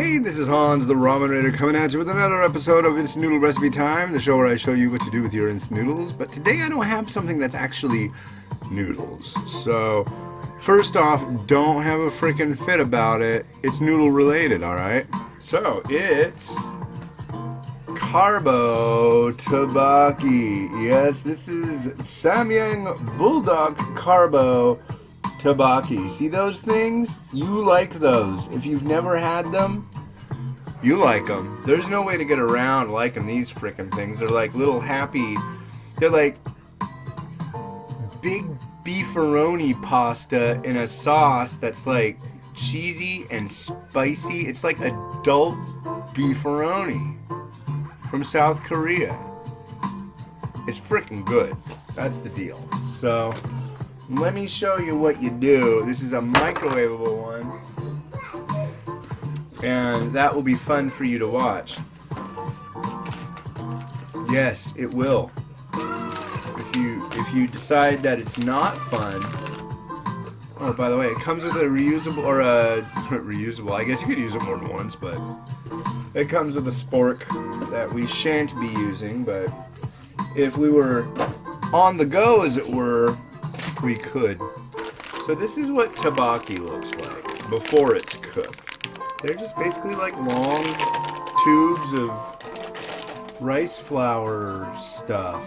Hey, this is Hans, the Ramen Raider, coming at you with another episode of Instant Noodle Recipe Time, the show where I show you what to do with your instant noodles. But today I don't have something that's actually noodles. So, first off, don't have a freaking fit about it. It's noodle related, alright? So, it's Carbo Tteokbokki. Yes, this is Samyang Buldak Carbo Tteokbokki. See those things? You like those. If you've never had them, you like them. There's no way to get around liking these frickin' things. They're like little happy. They're like big beefaroni pasta in a sauce that's like cheesy and spicy. It's like adult beefaroni from South Korea. It's frickin' good. That's the deal. So, let me show you what you do. This is a microwavable one, and that will be fun for you to watch. Yes, it will. If you decide that it's not fun. Oh, by the way, it comes with a reusable or a reusable. I guess you could use it more than once, but it comes with a spork that we shan't be using. But if we were on the go, as it were, we could. So this is what tteokbokki looks like before it's cooked. They're just basically like long tubes of rice flour stuff.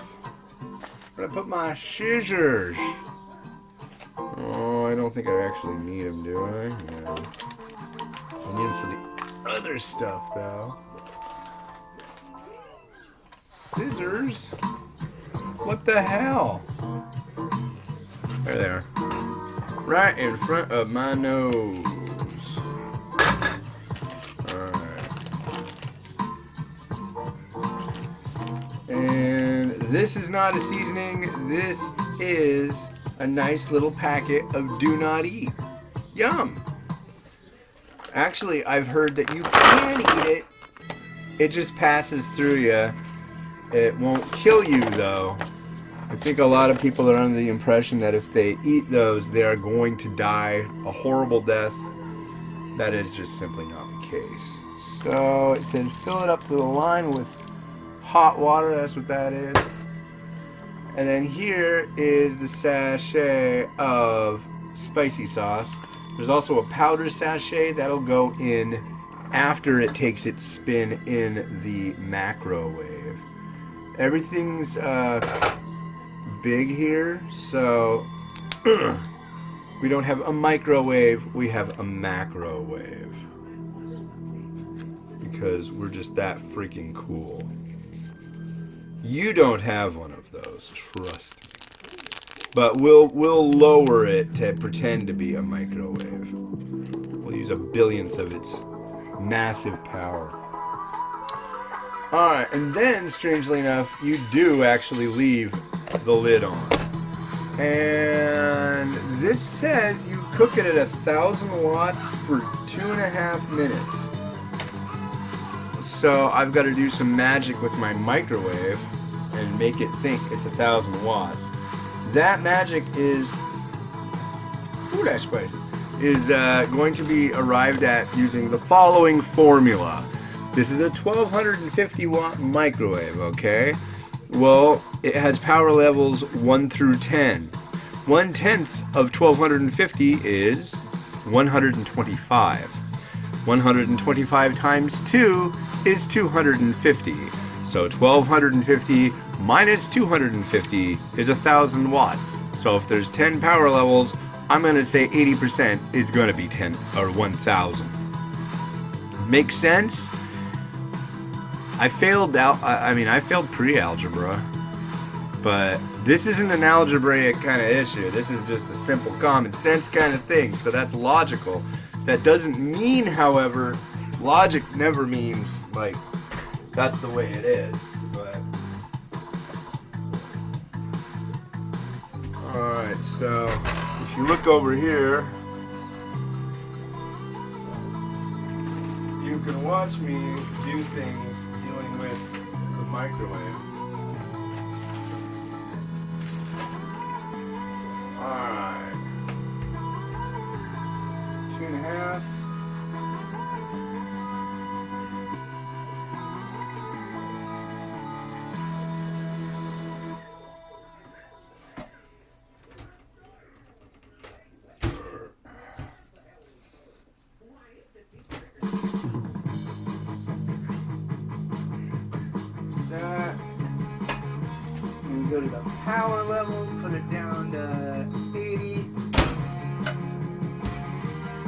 Where I put my scissors? Oh, I don't think I actually need them, do I? No. I need them for the other stuff, though. Scissors? What the hell? There they are. Right in front of my nose. Alright. And this is not a seasoning. This is a nice little packet of do not eat. Yum. Actually, I've heard that you can eat it. It just passes through you. It won't kill you, though. I think a lot of people are under the impression that if they eat those, they are going to die a horrible death. That is just simply not the case. So it says fill it up to the line with hot water. That's what that is. And then here is the sachet of spicy sauce. There's also a powder sachet that'll go in after it takes its spin in the microwave. Everything's big here, so we don't have a microwave, we have a macrowave, because we're just that freaking cool. You don't have one of those, trust me. But we'll lower it to pretend to be a microwave. We'll use a billionth of its massive power. Alright, and then, strangely enough, you do actually leave the lid on. And this says you cook it at 1,000 watts for 2.5 minutes. So I've got to do some magic with my microwave and make it think it's 1,000 watts. That magic is... Ooh, that's spicy. Is going to be arrived at using the following formula. This is a 1250 watt microwave, okay? Well, it has power levels 1 through 10. 1/10 of 1250 is 125. 125 times 2 is 250. So 1250 minus 250 is 1,000 watts. So if there's 10 power levels, I'm going to say 80% is going to be 10 or 1,000. Make sense? I failed pre-algebra, but this isn't an algebraic kind of issue. This is just a simple common sense kind of thing, so that's logical. That doesn't mean, however, logic never means, like, that's the way it is, but... Alright, so, if you look over here, you can watch me do things dealing with the microwave. Alright. 2.5. go to the power level, put it down to 80.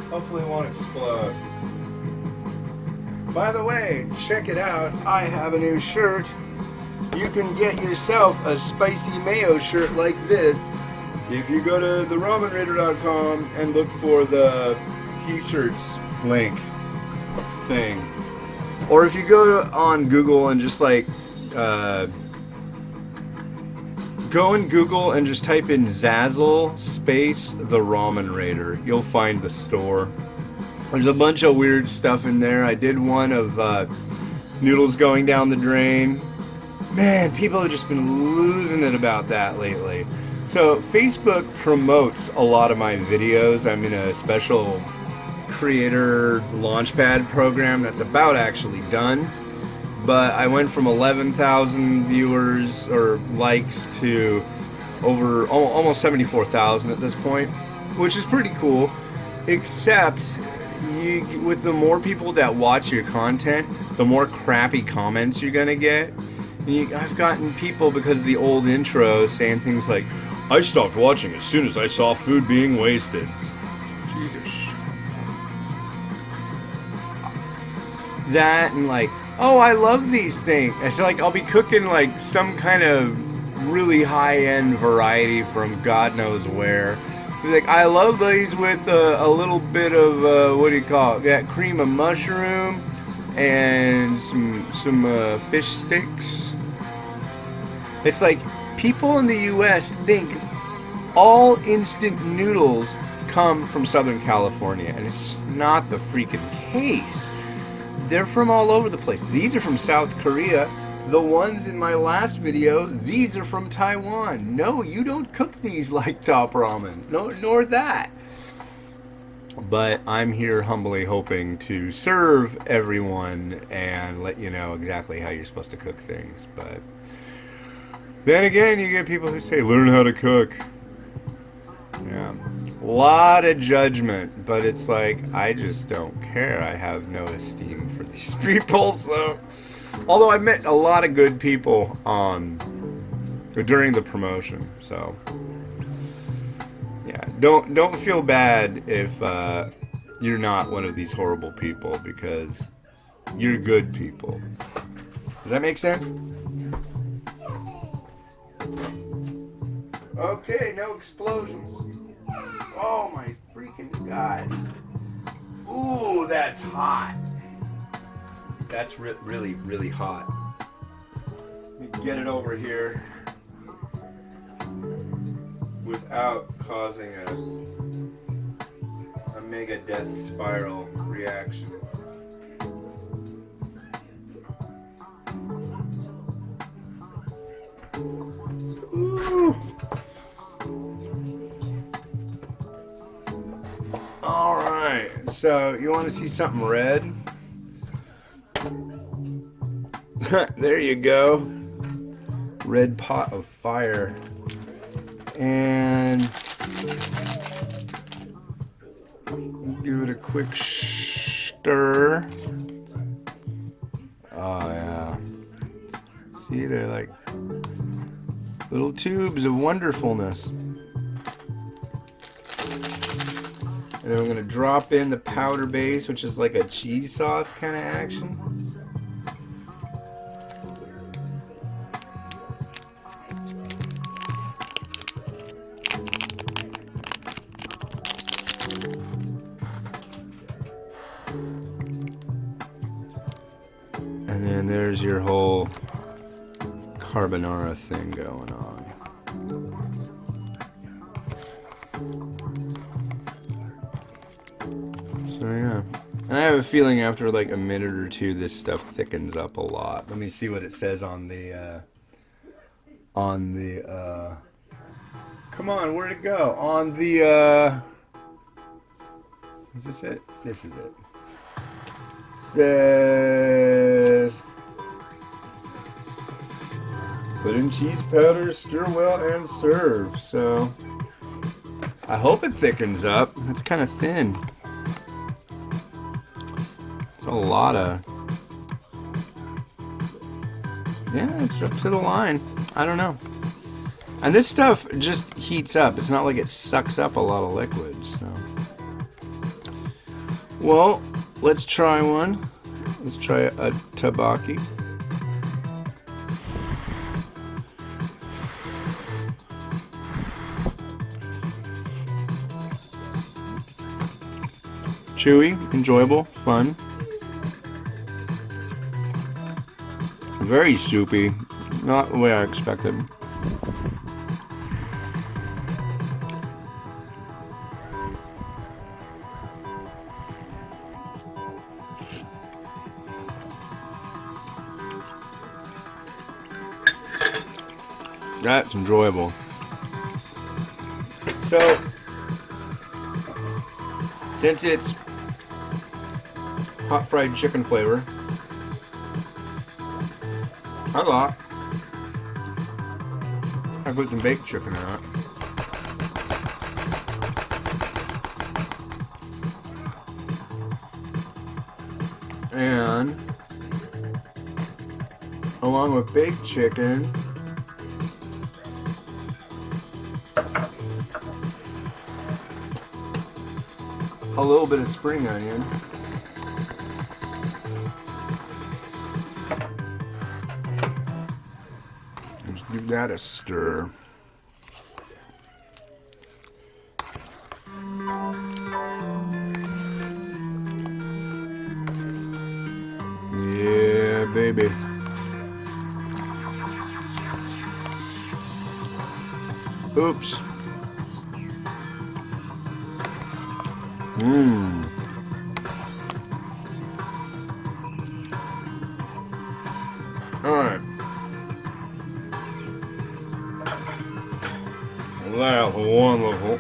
Hopefully it won't explode. By the way, check it out. I have a new shirt. You can get yourself a spicy mayo shirt like this if you go to theramenraider.com and look for the t-shirts link thing. Or if you go on Google and just like go in Google and just type in Zazzle space the Ramen Raider, you'll find the store. There's a bunch of weird stuff in there. I did one of noodles going down the drain. Man, people have just been losing it about that lately. So Facebook promotes a lot of my videos. I'm in a special creator launchpad program that's about actually done. But I went from 11,000 viewers or likes to over almost 74,000 at this point, which is pretty cool. Except with the more people that watch your content, the more crappy comments you're gonna get. I've gotten people because of the old intro saying things like, "I stopped watching as soon as I saw food being wasted." Jesus. That and like, "Oh, I love these things." It's like I'll be cooking like some kind of really high-end variety from God knows where. Like, "I love these with a little bit of what do you call it? That cream of mushroom and some fish sticks." It's like people in the U.S. think all instant noodles come from Southern California, and it's just not the freaking case. They're from all over the place. These are from South Korea. The ones in my last video, these are from Taiwan. No, you don't cook these like Top Ramen. No, nor that. But I'm here humbly hoping to serve everyone and let you know exactly how you're supposed to cook things. But then again, you get people who say, "Learn how to cook." Yeah. A lot of judgment, but it's like, I just don't care. I have no esteem for these people, so... Although I met a lot of good people during the promotion, so... Yeah, don't feel bad if you're not one of these horrible people, because you're good people. Does that make sense? Okay, no explosions. Oh my freaking God. Ooh, that's hot. That's really, really hot. Let me get it over here without causing a mega death spiral reaction. Ooh. Alright, so you want to see something red? There you go. Red pot of fire. And give it a quick stir. Oh yeah. See, they're like little tubes of wonderfulness. And then I'm going to drop in the powder base, which is like a cheese sauce kind of action. And then there's your whole carbonara thing going on. So yeah, and I have a feeling after like a minute or two, this stuff thickens up a lot. Let me see what it says on the come on, where'd it go? On the is this it? This is it. Says, put in cheese powder, stir well, and serve. So I hope it thickens up. It's kind of thin. It's a lot of... Yeah, it's up to the line. I don't know. And this stuff just heats up. It's not like it sucks up a lot of liquids. So. Well, let's try one. Let's try a tteokbokki. Chewy, enjoyable, fun. Very soupy. Not the way I expected. That's enjoyable. So, since it's hot fried chicken flavor, I put some baked chicken in it. And along with baked chicken, a little bit of spring onion. Just give that a stir. Yeah, baby. Oops. Mmm. Alright. That's wonderful.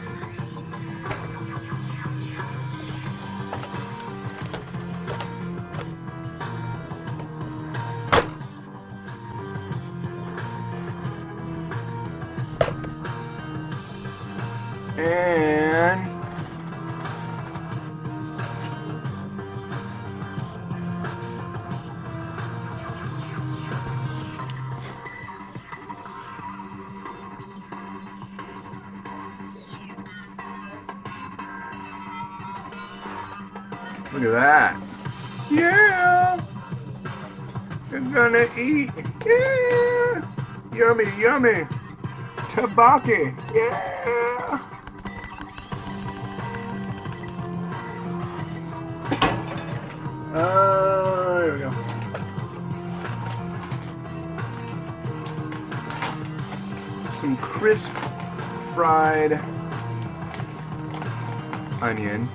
And look at that. Yeah. You're gonna eat. Yeah. Yummy, yummy. Tteokbokki. Yeah. There we go. Some crisp fried onion.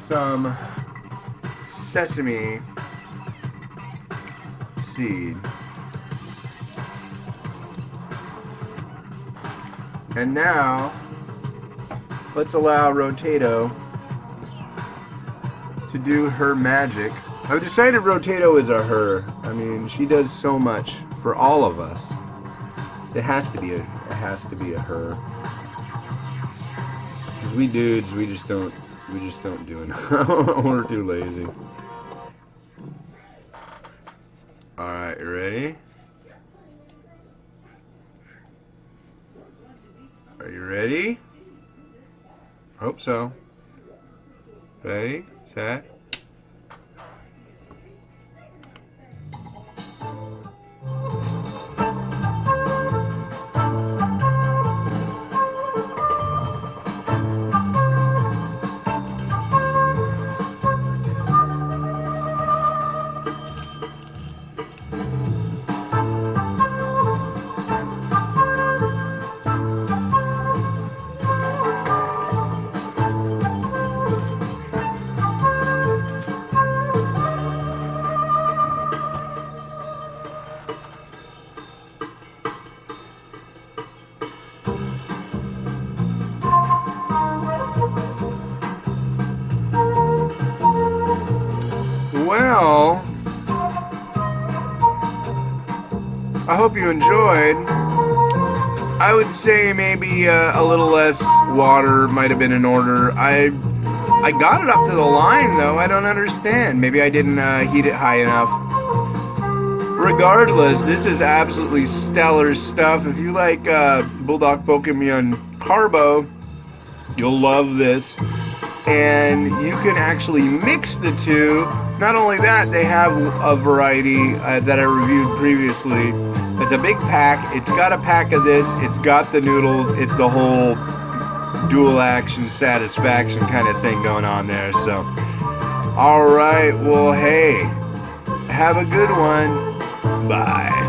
Some sesame seed. And now, let's allow Rotato to do her magic. I've decided Rotato is a her. I mean, she does so much for all of us. It has to be a her. 'Cause we dudes, we just don't do enough. We're too lazy. All right, you ready? Are you ready? Hope so. Ready, set. Well, I hope you enjoyed. I would say maybe a little less water might have been in order. I I got it up to the line though. I don't understand. Maybe I didn't heat it high enough. Regardless, this is absolutely stellar stuff. If you like Buldak Carbo, you'll love this. And you can actually mix the two. Not only that, they have a variety that I reviewed previously. It's a big pack. It's got a pack of this. It's got the noodles. It's the whole dual action satisfaction kind of thing going on there. So, all right. Well, hey, have a good one. Bye.